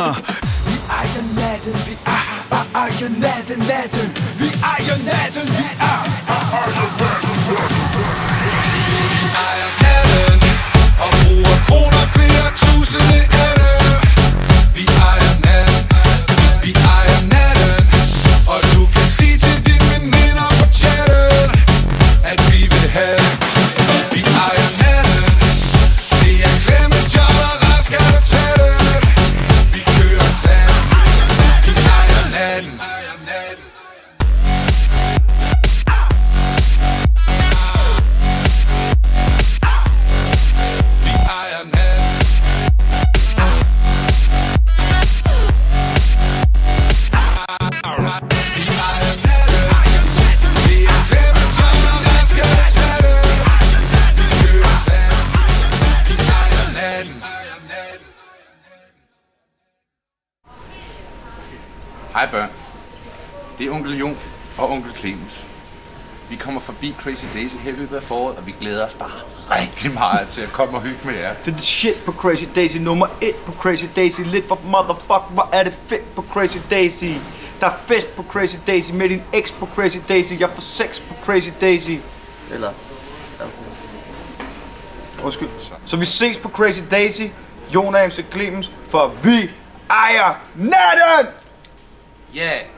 Vi ejer natten, vi ejer natten. Vi ejer natten, vi ejer natten. Og bruger kroner flere tusinde af det. Vi ejer natten, vi ejer natten. Og du kan sige til dine veninder på chatten, at vi vil have det. Vi ejer natten. Det er Clement, John og Rask, kan du tage det? Vi kører natten. Vi ejer natten. Hej børn, det er onkel Jon og onkel Clemens. Vi kommer forbi Crazy Daisy her i løbet af foråret, og vi glæder os bare rigtig meget til at komme og hygge med jer. Det er shit på Crazy Daisy, nummer 1 på Crazy Daisy. Lidt for motherfuck, hvor er det fedt på Crazy Daisy. Der er fest på Crazy Daisy, med din ex på Crazy Daisy. Jeg får sex på Crazy Daisy. Eller... Undskyld. Så vi ses på Crazy Daisy, Jon og MC Clemens, for vi ejer natten! Yeah!